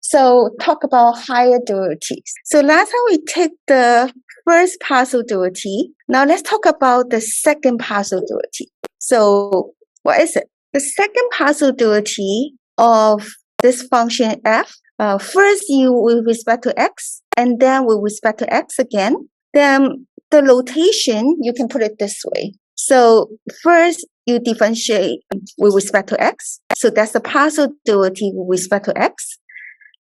So talk about higher derivatives. So last time we take the first partial derivative. Now let's talk about the second partial derivative. So what is it? The second partial derivative of this function f, first you with respect to x, and then with respect to x again. Then the notation, you can put it this way. So first you differentiate with respect to x. So that's the partial derivative with respect to x.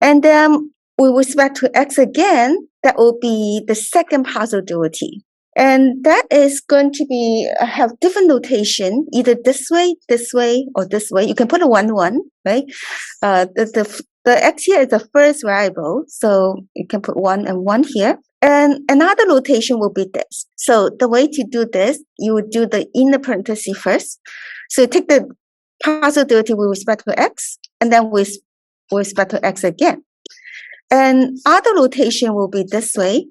And then with respect to x again, that will be the second partial derivative. And that is going to be have different notation, either this way, or this way. You can put a 1, 1, right? The x here is the first variable, so you can put 1 and 1 here. And another notation will be this. So the way to do this, you would do the inner parenthesis first. So take the partial derivative with respect to x, and then with respect to x again. And other notation will be this way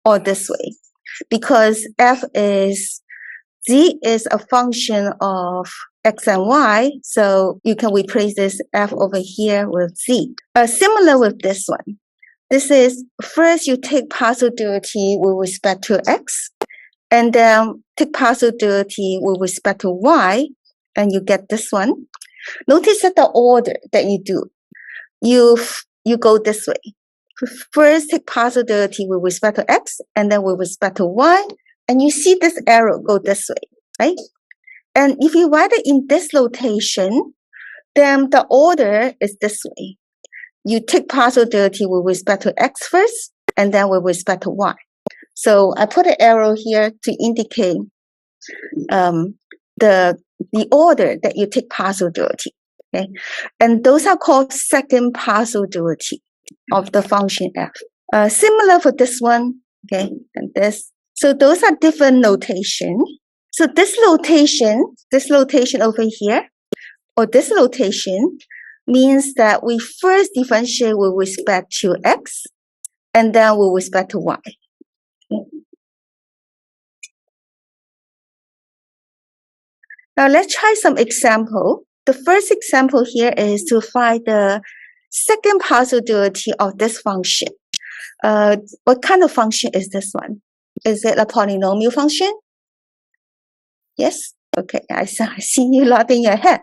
or this way, because z is a function of x and y, so you can replace this f over here with z. Similar with this one. This is first you take partial derivative with respect to x, and then take partial derivative with respect to y, and you get this one. Notice that the order that you do, you go this way. First take partial derivative with respect to x, and then with respect to y, and you see this arrow go this way, right? And if you write it in this notation, then the order is this way. You take partial derivative with respect to x first, and then with respect to y. So I put an arrow here to indicate the order that you take partial derivative. Okay, and those are called second partial derivative of the function f. Similar for this one, okay, and this. So those are different notation. So this notation over here, or this notation, means that we first differentiate with respect to x, and then with respect to y. Okay. Now let's try some example. The first example here is to find the second partial derivative of this function. What kind of function is this one? Is it a polynomial function? Yes? Okay, I see you nodding your head.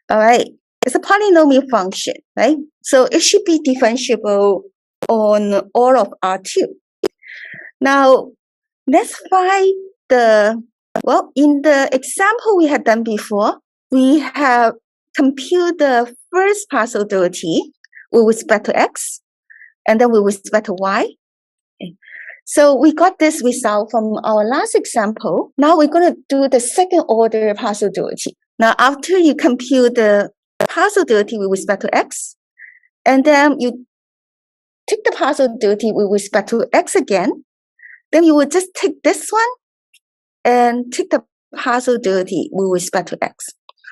All right, it's a polynomial function, right? So it should be differentiable on all of R2. Now, let's find in the example we had done before, we have computed the first partial derivative with respect to x, and then with respect to y. Okay. So we got this result from our last example. Now we're going to do the second order partial derivative. Now, after you compute the partial derivative with respect to x, and then you take the partial derivative with respect to x again, then you will just take this one and take the partial derivative with respect to x.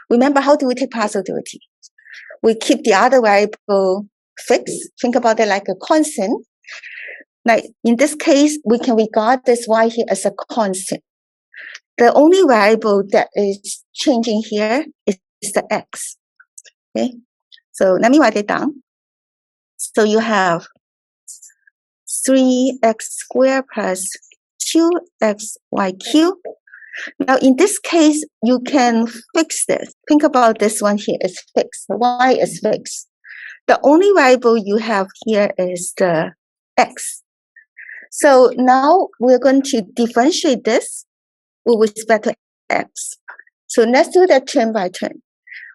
Remember, how do we take partial derivative? We keep the other variable fixed. Think about it like a constant. Like in this case, we can regard this y here as a constant. The only variable that is changing here is the x. Okay, so let me write it down. So you have 3x squared plus 2xy cubed. Now, in this case, you can fix this. Think about this one here is fixed. The y is fixed. The only variable you have here is the x. So now we're going to differentiate this with respect to x. So let's do that turn by turn.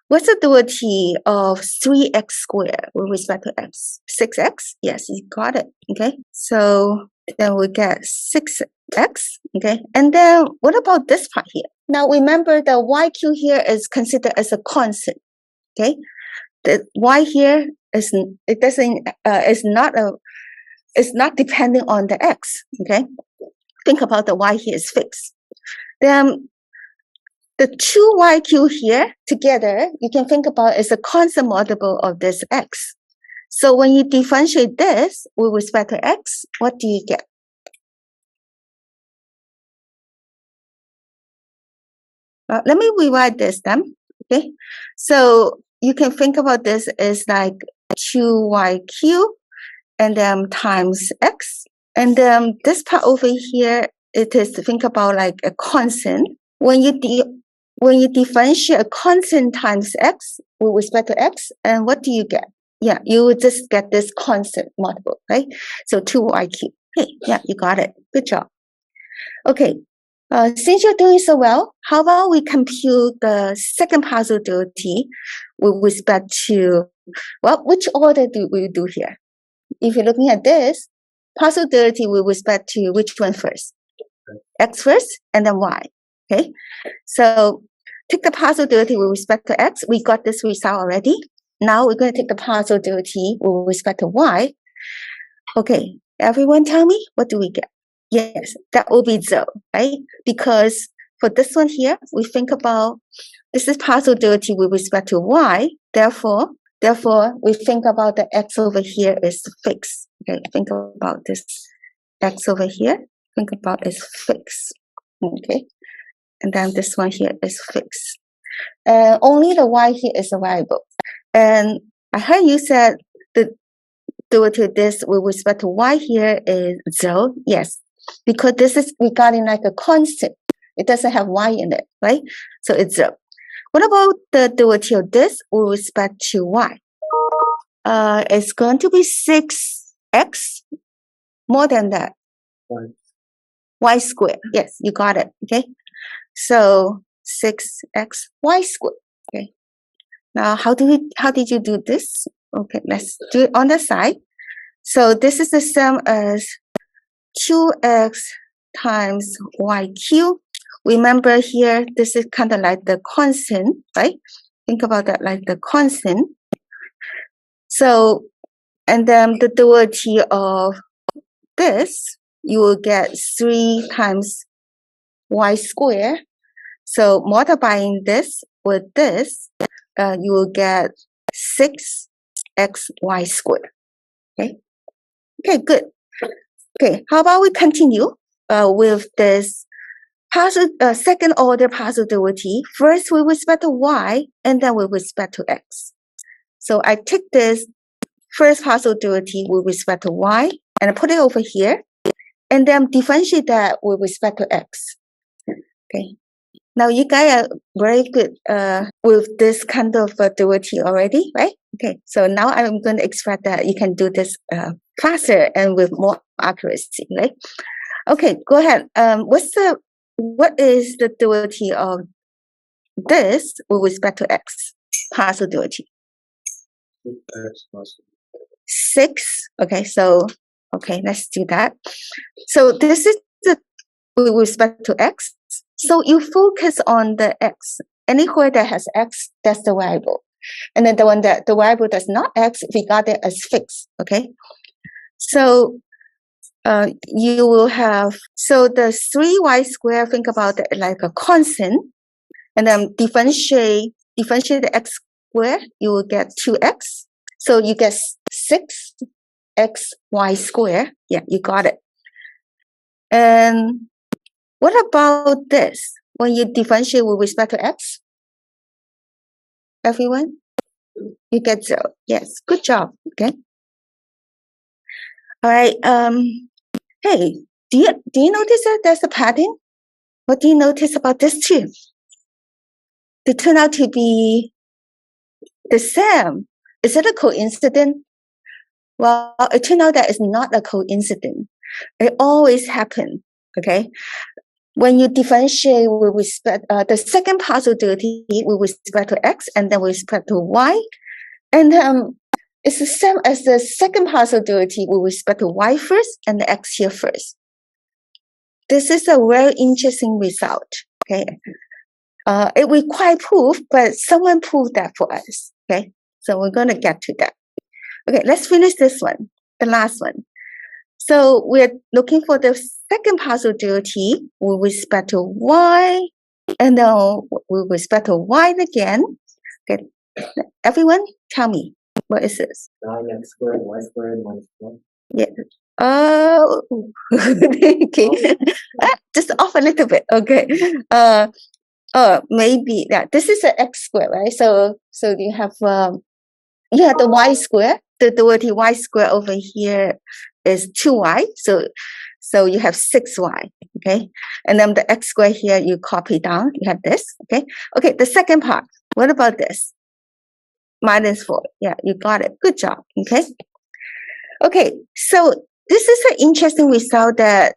What's the derivative of 3x squared with respect to x? 6x? Yes, you got it. Okay. So then we get 6x. Okay. And then what about this part here? Now remember the yq here is considered as a constant. Okay. The y here is not depending on the x. Okay. Think about the y here is fixed. Then the 2yq here together, you can think about as a constant multiple of this x. So when you differentiate this with respect to x, what do you get? Let me rewrite this then. Okay, so you can think about this as like 2yq and then times x. And then this part over here, it is, think about like a constant. When you differentiate a constant times x with respect to x, and what do you get? Yeah, you would just get this constant multiple, right? So 2yq. Hey, yeah, you got it. Good job. Okay, since you're doing so well, how about we compute the second possibility with respect to, well, which order do we do here? If you're looking at this, possibility with respect to which one first? X first and then y. Okay, so take the possibility with respect to x. We got this result already. Now we're going to take the possibility with respect to y. Okay, everyone tell me, what do we get? Yes, that will be 0, right? Because for this one here, we think about, this is possibility with respect to y. Therefore, we think about the x over here is fixed. Okay, think about this x over here. Think about is fixed. Okay, and then this one here is fixed. Only the y here is a variable. And I heard you said the derivative of this with respect to y here is 0. Yes, because this is regarding like a constant. It doesn't have y in it, right? So it's 0. What about the derivative of this with respect to y? It's going to be 6x more than that. Y squared. Yes, you got it. Okay. So 6x y squared. Okay. Now, how did you do this? Okay, let's do it on the side. So this is the same as 2x times y cubed. Remember here, this is kind of like the constant, right? Think about that like the constant. So, and then the derivative of this, you will get 3 times y squared. So multiplying this with this, you will get 6xy squared. Okay. Okay, good. Okay, how about we continue with this second order possibility, first with respect to y and then with respect to x. So I take this first possibility with respect to y and I put it over here and then differentiate that with respect to x. Okay. Now you guys are very good with this kind of derivative already, right? Okay, so now I'm going to extract that. You can do this faster and with more accuracy, right? Okay, go ahead. What is the derivative of this with respect to x? Possibility. 6. Okay, so let's do that. So this is the with respect to x. So you focus on the x. Anywhere that has x, that's the variable. And then the one that the variable does not x, we got it as fixed. Okay. So you will have, so the 3y squared, think about it like a constant, and then differentiate the x squared, you will get 2x. So you get 6xy squared. Yeah, you got it. And what about this? When you differentiate with respect to x? Everyone? You get 0. Yes, good job. Okay. All right. Hey, do you notice that there's a pattern? What do you notice about this two? They turn out to be the same. Is it a coincidence? Well, it turned out that it's not a coincidence. It always happens. Okay. When you differentiate with respect, the second possibility with respect to x and then with respect to y, and it's the same as the second possibility with respect to y first and the x here first. This is a very interesting result. Okay, it requires proof, but someone proved that for us. Okay, so we're going to get to that. Okay, let's finish this one, the last one. So we're looking for the second possibility with respect to y, and then with respect to y again. Okay, everyone, tell me, what is this? 9x squared, y squared, minus 1. Yeah. Okay. Just off a little bit. Okay. Maybe that this is an x squared, right? So you have yeah, the y square, the duality y square over here is 2y. So you have 6y, okay? And then the x square here, you copy down, you have this, okay? Okay, the second part, what about this? -4, yeah, you got it, good job, okay? Okay, so this is an interesting result that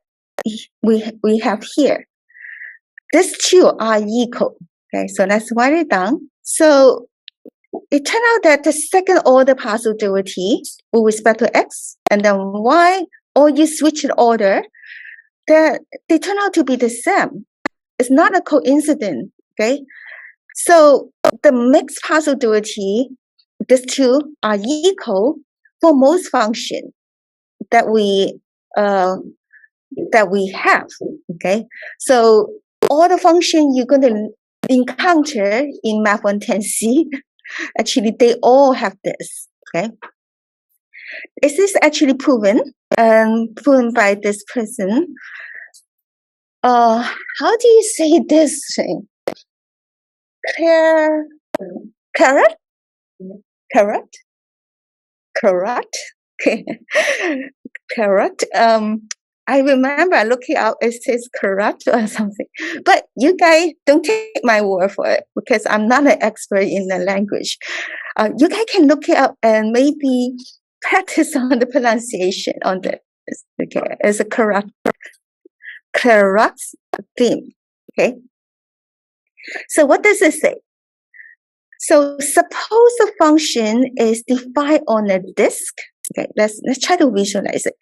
we have here. These two are equal, okay? So let's write it down. So it turned out that the second order partial derivative with respect to x and then y, or you switch the order, they turn out to be the same. It's not a coincidence, okay? So the mixed partial derivative, these two are equal for most functions that we have, okay? So all the functions you're going to encounter in Math 110C, actually they all have this, okay? This is actually proven by this person. How do you say this thing? Clairaut? Okay. Clairaut. I remember I look it up, it says corrupt or something. But you guys don't take my word for it because I'm not an expert in the language. You guys can look it up and maybe practice on the pronunciation on this. Okay, it's a Clairaut theme. Okay. So what does it say? So suppose a function is defined on a disk. Okay, let's try to visualize it.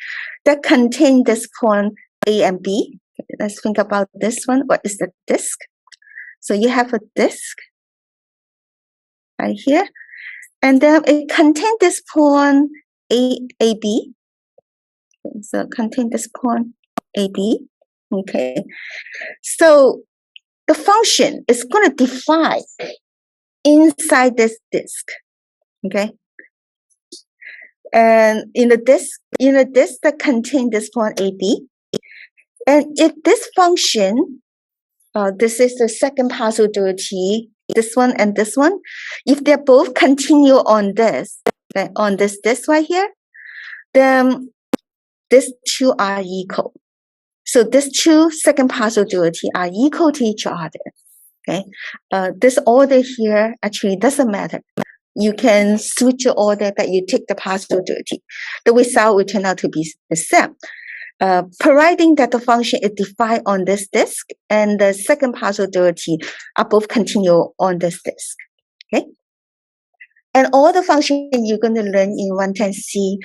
That contains this point A and B. Okay, let's think about this one. What is the disk? So you have a disk right here, and then it contains this point AB. Okay, so contain this point AB. Okay, so the function is going to define inside this disk, okay? And in the disk that contains this point AB, and if this function, this is the second partial derivative, this one and this one, if they both continue on this, okay, on this disk right here, then these two are equal. So these two second partial derivatives are equal to each other. Okay, this order here actually doesn't matter. You can switch the order that you take the partial derivative. The result will turn out to be the same, providing that the function is defined on this disk and the second partial derivative are both continue on this disk. Okay, and all the functions you're going to learn in 110C,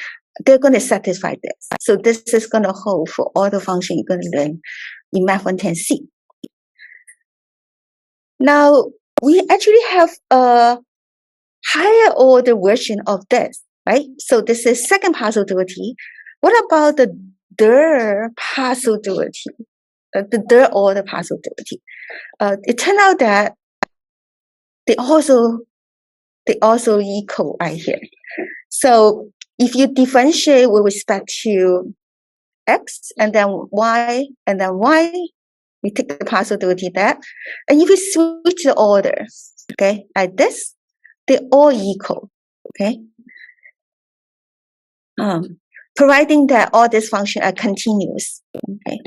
they're going to satisfy this. So this is going to hold for all the functions you're going to learn in Math 110C. Now, we actually have a higher order version of this, right? So this is second partial derivative. What about the third partial derivative? The third order partial derivative. It turned out that they also equal right here. So if you differentiate with respect to x and then y, we take the partial derivative there. And if you switch the order, okay, like this, they all equal, okay? Providing that all these functions are continuous, okay?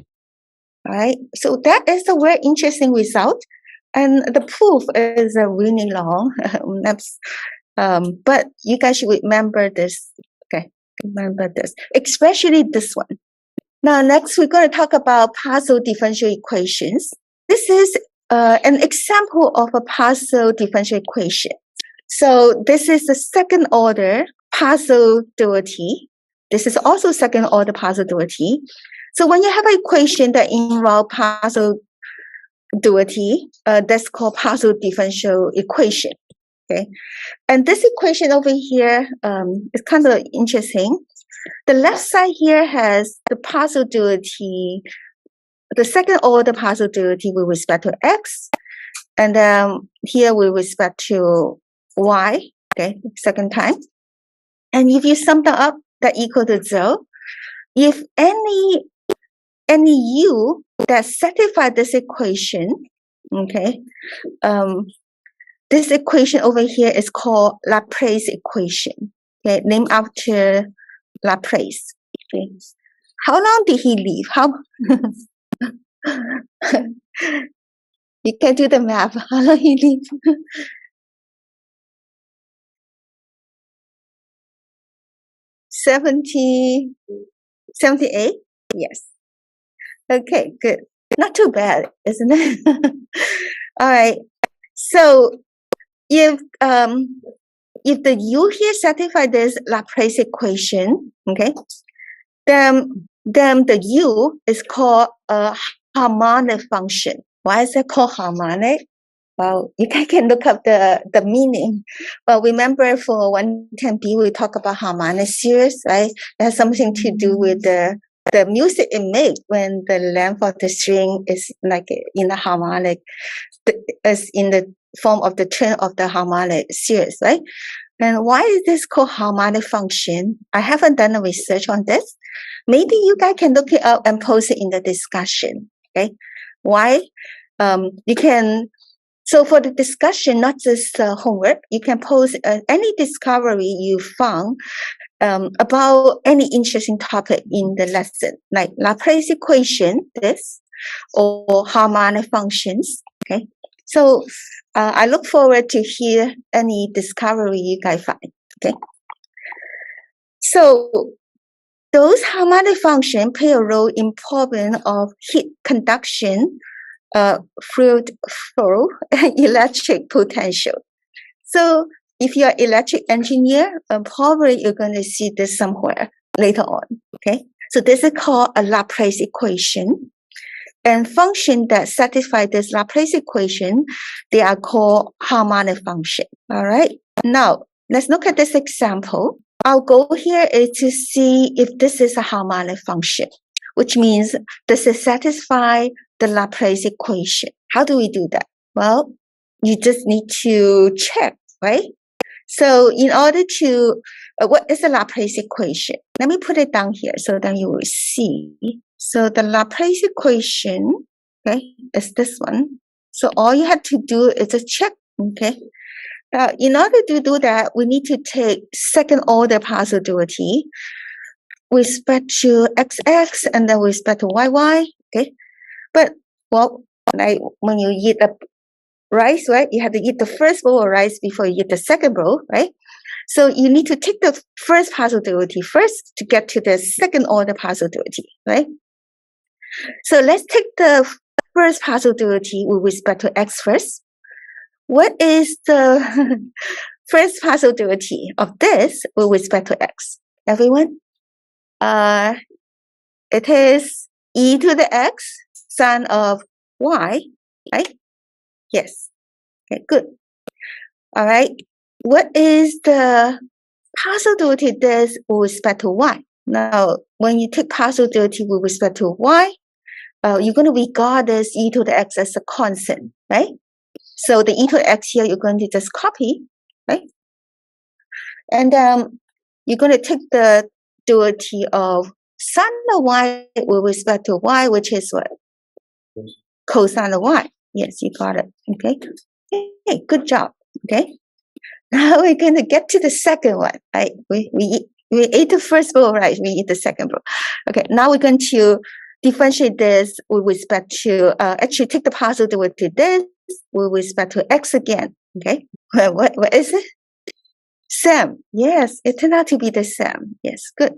All right, so that is a very interesting result. And the proof is really long. But you guys should remember this, okay? Remember this, especially this one. Now, next, we're going to talk about partial differential equations. This is an example of a partial differential equation. So this is the second order partial derivative. This is also second order partial derivative. So when you have an equation that involves partial derivative, that's called partial differential equation. Okay, and this equation over here is kind of interesting. The left side here has the partial derivative, the second order partial derivative with respect to x, and then here with respect to y, okay, second time. And if you sum them up, that equal to 0. If any u that satisfy this equation, okay, this equation over here is called Laplace equation. Okay, named after Laplace. Okay. How long did he live? How you can do the math. How long he lived? 78? Yes. Okay, good. Not too bad, isn't it? All right. So if the u here satisfies this Laplace equation, okay, then the u is called a harmonic function. Why is it called harmonic? Well, you guys can look up the meaning. Well, remember for 110b, we talk about harmonic series, right? It has something to do with the music it makes when the length of the string is like in the harmonic, as in the form of the trend of the harmonic series, right? And why is this called harmonic function? I haven't done a research on this. Maybe you guys can look it up and post it in the discussion, okay? Why? You can, so for the discussion, not just homework, you can post any discovery you found about any interesting topic in the lesson, like Laplace equation, this, or harmonic functions, okay? So I look forward to hear any discovery you guys find, okay? So those harmonic functions play a role in problem of heat conduction, fluid flow, and electric potential. So if you're an electric engineer, probably you're going to see this somewhere later on, okay? So this is called a Laplace equation. And functions that satisfy this Laplace equation, they are called harmonic function. All right. Now, let's look at this example. Our goal here is to see if this is a harmonic function, which means does it satisfy the Laplace equation? How do we do that? Well, you just need to check, right? So in order to, what is the Laplace equation? Let me put it down here so that you will see. So the Laplace equation, okay, is this one. So all you have to do is just check, okay? Now, in order to do that, we need to take second order partial derivative with respect to xx and then with respect to yy, okay? But, well, like when you eat a rice, right, you have to eat the first bowl of rice before you eat the second bowl, right? So you need to take the first partial derivative first to get to the second order partial derivative, right? So let's take the first partial derivative with respect to x first. What is the first partial derivative of this with respect to x? Everyone? It is e to the x sine of y, right? Yes. Okay, good. All right. What is the partial derivative this with respect to y? Now, when you take partial derivative with respect to y, you're going to regard this e to the x as a constant, right? So the e to the x here, you're going to just copy, right? And you're going to take the derivative of sine of y with respect to y, which is what? Cosine of y. Yes, you got it. Okay. Hey, good job. Okay. Now we're going to get to the second one, right? We ate the first bowl, right? We eat the second bowl. Okay. Now we're going to differentiate this with respect to, actually take the partial derivative this with respect to x again. Okay. What is it? Same. Yes, it turned out to be the same. Yes, good.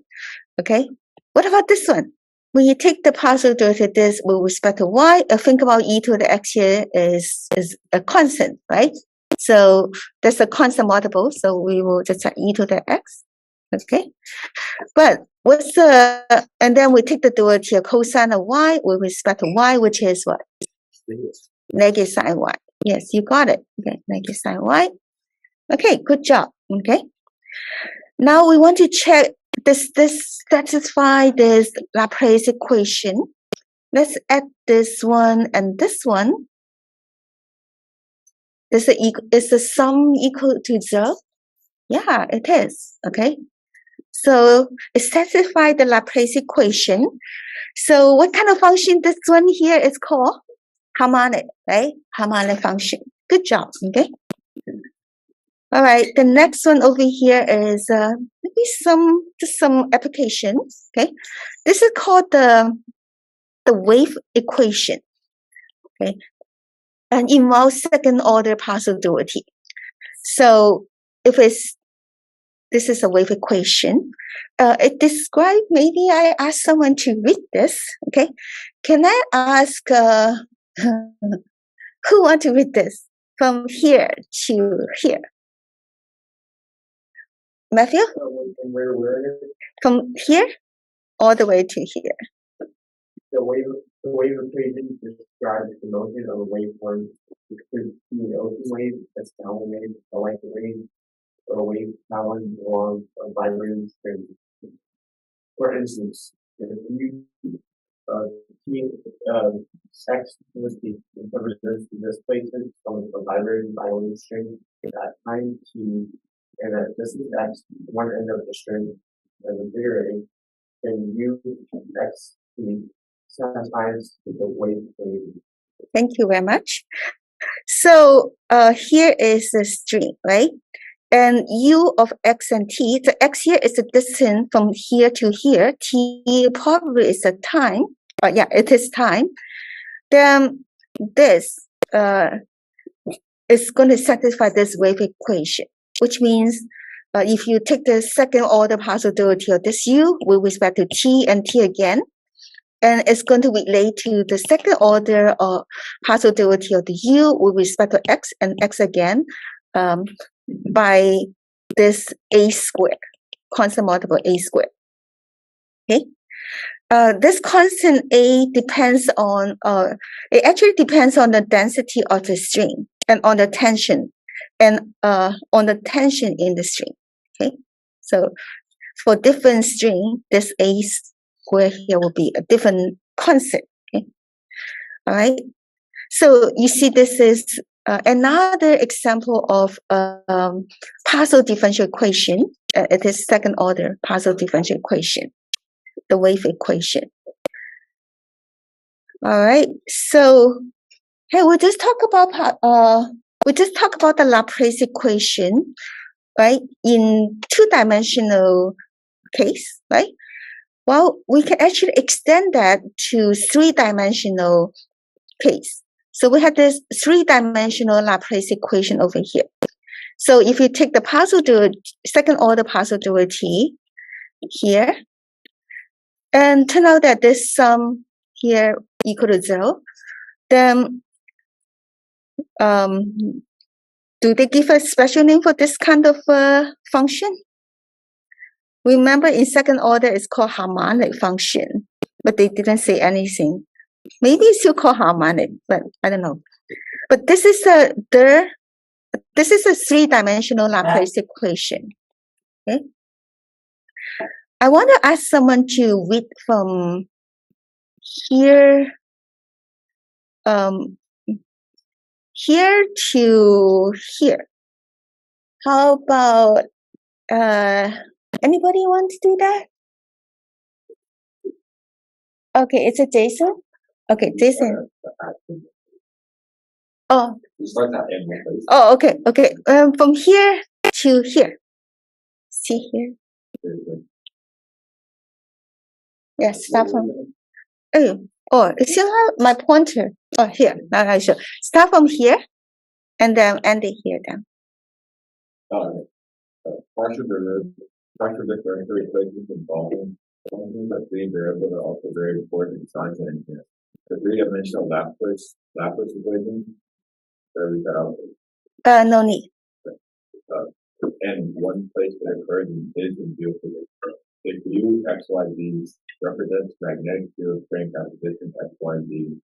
Okay. What about this one? When you take the partial derivative this with respect to y, think about e to the x here is a constant, right? So there's a constant multiple, so we will just say e to the x. Okay. But what's the, and then we take the derivative cosine of y with respect to y, which is what? Negative sine y. Yes, you got it. Okay, negative sine y. Okay, good job. Okay. Now we want to check this satisfy this Laplace equation. Let's add this one and this one. Is the sum equal to 0? Yeah, it is. Okay. So it satisfies the Laplace equation. So what kind of function this one here is called? Harmonic, right? Harmonic function. Good job. Okay. All right, the next one over here is maybe some applications. Okay, this is called the wave equation. Okay, and involves second order partial duality. So if this is a wave equation, it describes. Maybe I ask someone to read this. Okay, can I ask who want to read this from here to here? Matthew? From here all the way to here. The wave equation describes the motion of a waveform, which could be an open wave, a sound wave, a light wave, or a wave traveling along a vibrating string. For instance, if you X was the displacement from a vibrating string at time T, and at distance X, one end of the string, and the bigger A, then U X T satisfies the wave equation. Thank you very much. So here is the string, right? And U of X and T, the X here is the distance from here to here. T probably is the time. Yeah, it is time. Then this is going to satisfy this wave equation, which means if you take the second order partial duality of this U with respect to T and T again, and it's going to relate to the second order or partial duality of the U with respect to X and X again by this A squared, constant multiple A squared. Okay. This constant A depends on, it actually depends on the density of the string and on the tension and on the tension in the string. Okay. So for different string, this A square here will be a different constant. Okay. All right. So you see, this is another example of partial differential equation. It is second order partial differential equation, the wave equation. All right. So hey, we just talk about the Laplace equation, right? In two-dimensional case, right? Well, we can actually extend that to three-dimensional case. So we have this three-dimensional Laplace equation over here. So if you take the second order partial duality here, and turn out that this sum here equal to 0, then do they give a special name for this kind of function? Remember, in second order, it's called harmonic function, but they didn't say anything. Maybe it's still called harmonic, but I don't know. But this is a three-dimensional Laplace equation. Okay. I want to ask someone to read from here, here to here. How about anybody want to do that? Okay, it's a Jason. Okay, Jason. Oh. Oh, okay, okay. From here to here. See here. Yes, start from. Oh, it's still my pointer. Oh, here. Now I show. Start from here, and then end it here. Then. Partial differential equations involving functions of three variables are also very important in science and engineering. The three-dimensional Laplace equation. Where we got no need. And one place that occurs is in geophysics. If U, X, Y, Z represents magnetic field strength at a distance X, Y, Z,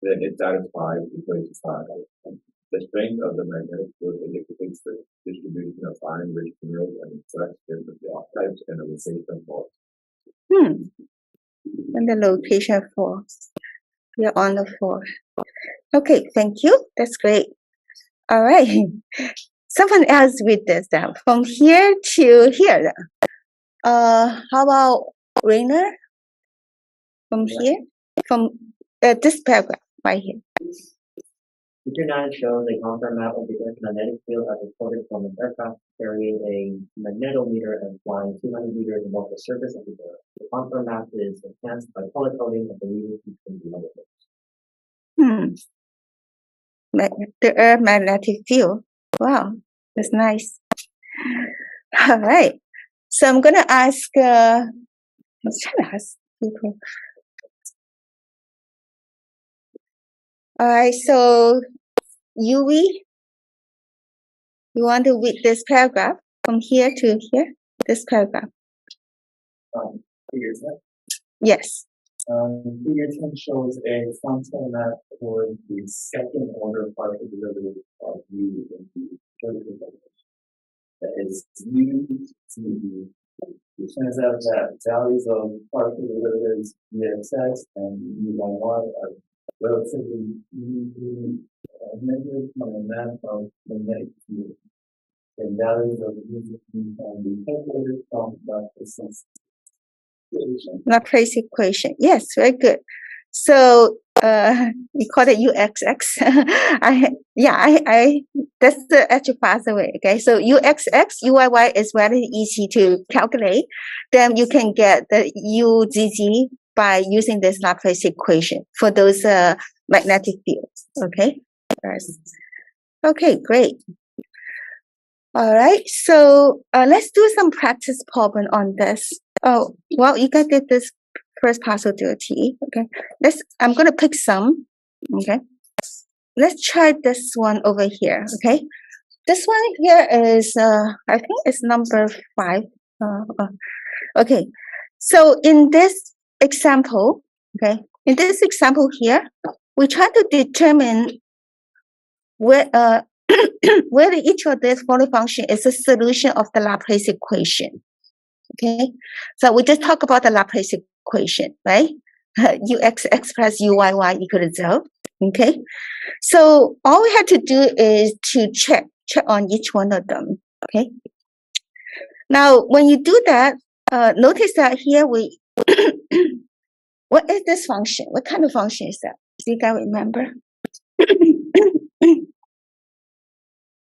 then it satisfies equation 5. The strength of the magnetic field indicates the distribution of iron-rich minerals and selects different rock types and the location of faults. And the location of faults. You're on the floor. Okay, thank you. That's great. All right. Someone else read this down. From here to here. How about Rainer? From here? From this paragraph right here. Figure 9 shows a contour map of the Earth's magnetic field as reported from an aircraft carrying a magnetometer and flying 200 meters above the surface of the Earth. The contour map is enhanced by color coding of the regions between the elements. The Earth magnetic field. Wow, that's nice. All right. So I'm going to ask, let's try to ask people. All right, so Yui, you want to read this paragraph from here to here? This paragraph. Figure 10. Yes. Figure 10 shows a contour map for the second order particle derivative of U in the vertical direction. That is U to the. It turns out that values of particle derivatives VXX and UYY are relatively easily measured from a map of magnetic field. And values of music can be calculated from Laplace equation. Laplace equation. Yes, very good. So we call it UXX. I that's the actual faster way. Okay, so UXX, UYY is very easy to calculate. Then you can get the UZZ by using this Laplace equation for those magnetic fields. Okay. Okay, great. All right, so let's do some practice problem on this. Oh, well, you guys did this first partial duty. Okay, I'm going to pick some. Okay, let's try this one over here. Okay, this one here is, I think it's number 5. Okay, so in this example, okay, in this example here, we try to determine where whether each of these following function is a solution of the Laplace equation. Okay, so we just talk about the Laplace equation, right? UXX plus UYY equal to 0. Okay, so all we have to do is to check on each one of them. Okay, now when you do that, notice that here we what is this function? What kind of function is that? Do you guys remember?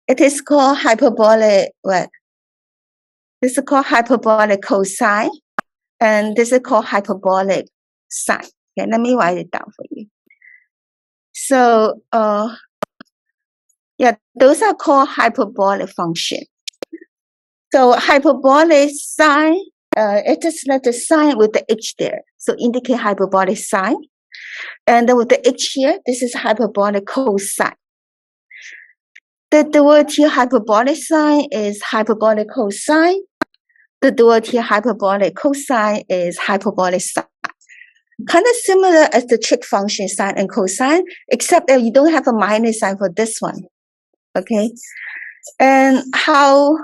It is called hyperbolic what? This is called hyperbolic cosine, and this is called hyperbolic sine. Okay, let me write it down for you. So, yeah, those are called hyperbolic function. So hyperbolic sine, it is like the sign with the h there, so indicate hyperbolic sine. And then with the h here, this is hyperbolic cosine. The word here hyperbolic sine is hyperbolic cosine. The word here hyperbolic cosine is hyperbolic sine. Kind of similar as the trig function sine and cosine, except that you don't have a minus sign for this one. Okay, and how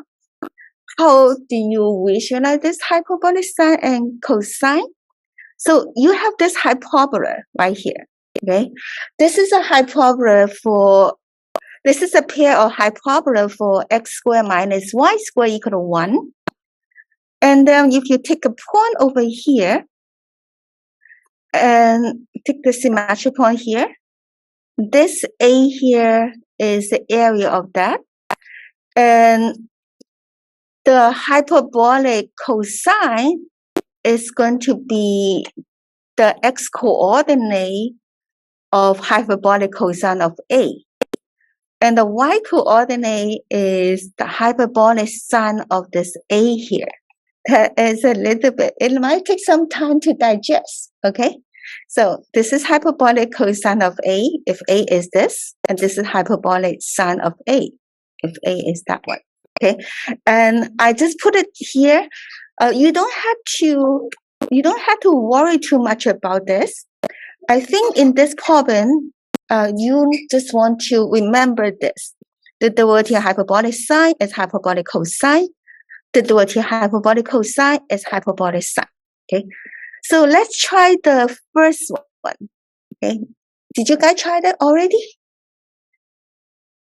do you visualize this hyperbolic sine and cosine? So you have this hyperbola right here. Okay, this is a hyperbola for. This is a pair of hyperbola for x squared minus y squared equal to 1. And then if you take a point over here and take the symmetric point here, this A here is the area of that. And the hyperbolic cosine is going to be the x coordinate of hyperbolic cosine of A. And the y coordinate is the hyperbolic sine of this A here. That is a little bit, it might take some time to digest, okay? So this is hyperbolic cosine of A, if A is this, and this is hyperbolic sine of A, if A is that one, okay? And I just put it here. You don't have to worry too much about this. I think in this problem, you just want to remember this. The word here hyperbolic sine is hyperbolic cosine. The word here hyperbolic cosine is hyperbolic sine. Okay, so let's try the first one. Okay, did you guys try that already?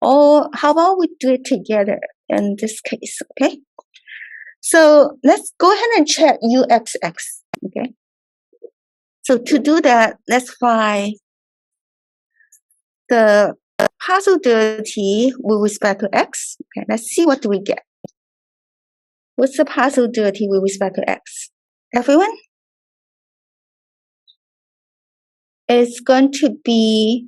Or how about we do it together in this case? Okay, so let's go ahead and check UXX. Okay, so to do that, let's find the partial derivative with respect to x. Okay, let's see what do we get. What's the partial derivative with respect to x? Everyone? It's going to be,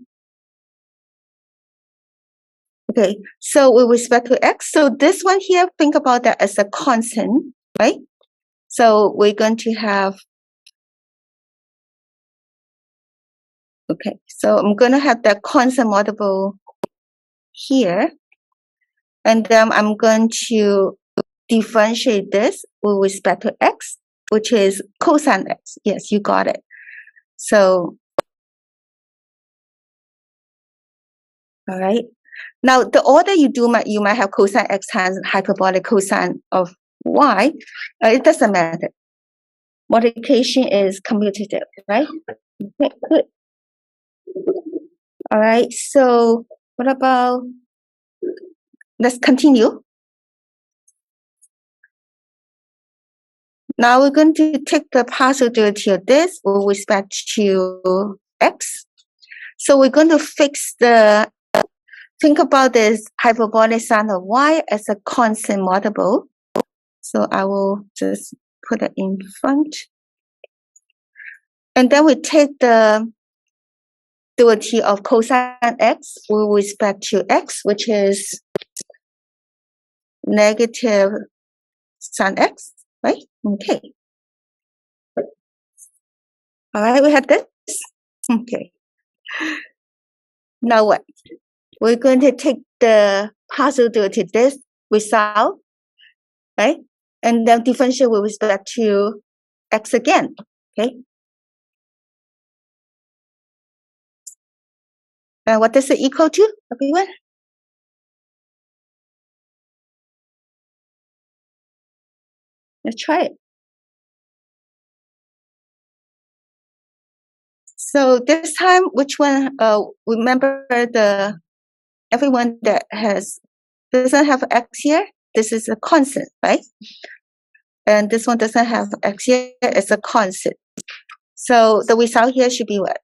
okay, so with respect to x, so this one here, think about that as a constant, right? So we're going to have, okay, so I'm going to have that constant multiple here. And then I'm going to differentiate this with respect to x, which is cosine x. Yes, you got it. So, all right. Now, the order you do, you might have cosine x times hyperbolic cosine of y. It doesn't matter. Multiplication is commutative, right? Okay, good. All right. So, what about? Let's continue. Now we're going to take the partial derivative of this with respect to x. So we're going to think about this hyperbolic sine of y as a constant multiple. So I will just put it in front. And then we take the derivative of cosine x with respect to x, which is negative sine x, right? Okay. All right, we have this. Okay. Now what? We're going to take the partial derivative this result, right? And then differentiate with respect to x again, okay? What does it equal to, everyone? Let's try it. So this time, which one? Remember everyone that doesn't have x here. This is a constant, right? And this one doesn't have x here. It's a constant. So the result here should be what?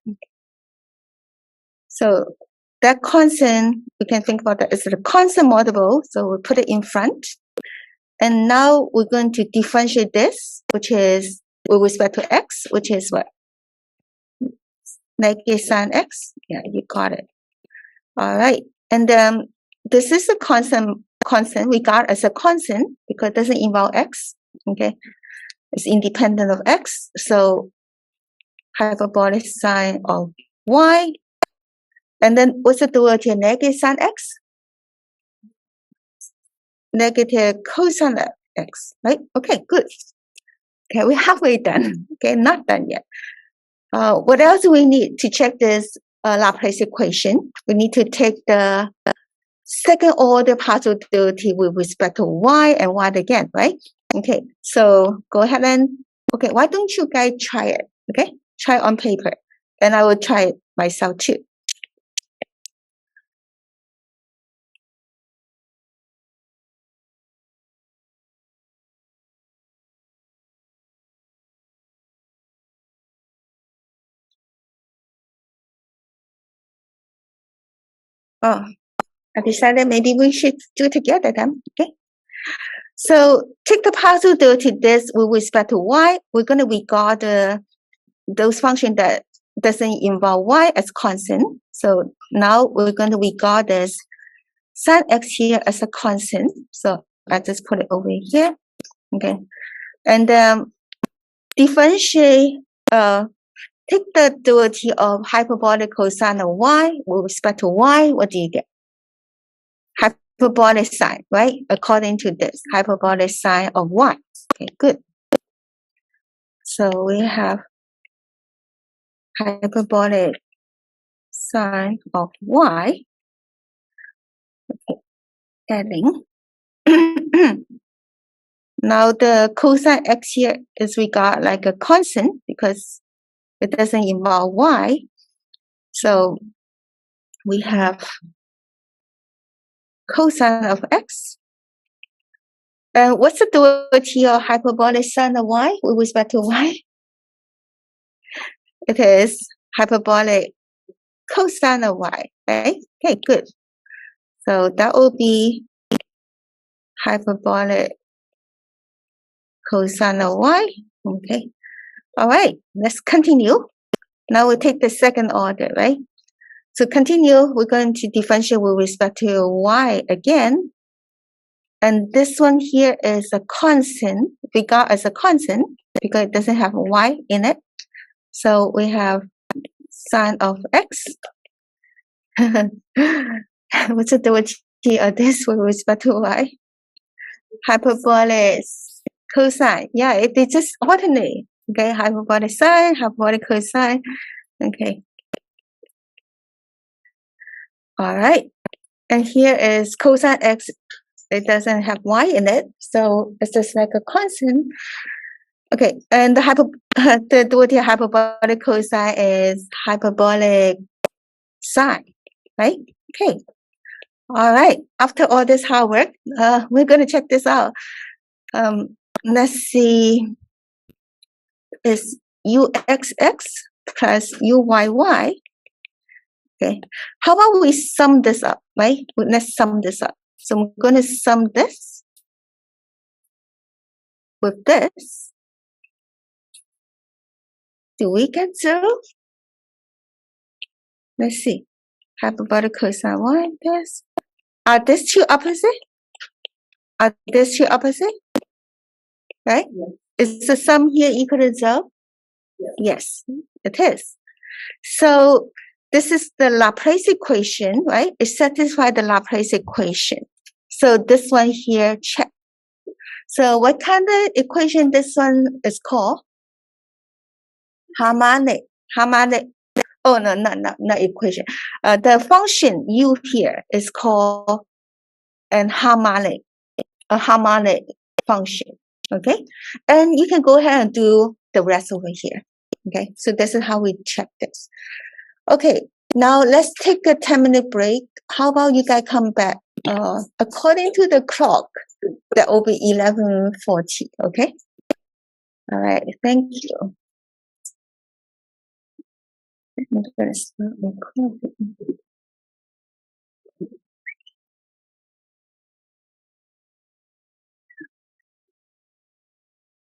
So that constant, we can think about that as a constant multiple. So we'll put it in front. And now we're going to differentiate this, which is with respect to x, which is what? Negative sine x. Yeah, you got it. All right. And then this is a constant we got as a constant because it doesn't involve x. Okay. It's independent of x. So hyperbolic sine of y. And then what's the derivative of negative sine x? Negative cosine x, right? Okay, good. Okay, we're halfway done. Okay, not done yet. What else do we need to check this Laplace equation? We need to take the second order partial derivative with respect to y and y again, right? Okay, so go ahead and, okay, why don't you guys try it? Okay, try it on paper. And I will try it myself too. Oh, I decided maybe we should do it together then. Okay. So take the partial derivative this with respect to y. We're going to regard those functions that doesn't involve y as constant. So now we're going to regard this sine x here as a constant. So I just put it over here. Okay. And differentiate, take the derivative of hyperbolic cosine of y with respect to y. What do you get? Hyperbolic sine, right? According to this, hyperbolic sine of y. Okay, good. So we have hyperbolic sine of y. Okay, adding. Now the cosine x here is regarded like a constant because it doesn't involve y. So we have cosine of x. And what's the derivative of hyperbolic sine of y with respect to y? It is hyperbolic cosine of y, right? Okay, good. So that will be hyperbolic cosine of y. Okay. All right, let's continue. Now we take the second order, right? To continue, we're going to differentiate with respect to y again. And this one here is a constant, regard as a constant, because it doesn't have y in it. So we have sine of x. What's the derivative of this with respect to y? Hyperbolic cosine. Yeah, it just alternate. Okay, hyperbolic sine, hyperbolic cosine. Okay. All right. And here is cosine x. It doesn't have y in it, so it's just like a constant. Okay, and the derivative hyperbolic cosine is hyperbolic sine, right? Okay. All right. After all this hard work, we're going to check this out. Let's see. It's uxx plus uyy. Okay. How about we sum this up, right? Let's sum this up. So I'm going to sum this with this. Do we get 0? Let's see. Hyperbolic cosine y, this. Are these two opposite? Are these two opposite? Right? Yes. Is the sum here equal to 0? Yes. Yes, it is. So this is the Laplace equation, right? It satisfies the Laplace equation. So this one here, check. So what kind of equation this one is called? Harmonic. Harmonic. Oh, no, not equation. The function u here is called a harmonic function. Okay. And you can go ahead and do the rest over here. Okay. So this is how we check this. Okay. Now let's take a 10-minute break. How about you guys come back? According to the clock, that will be 11:40. Okay. All right. Thank you. I'm going to start recording.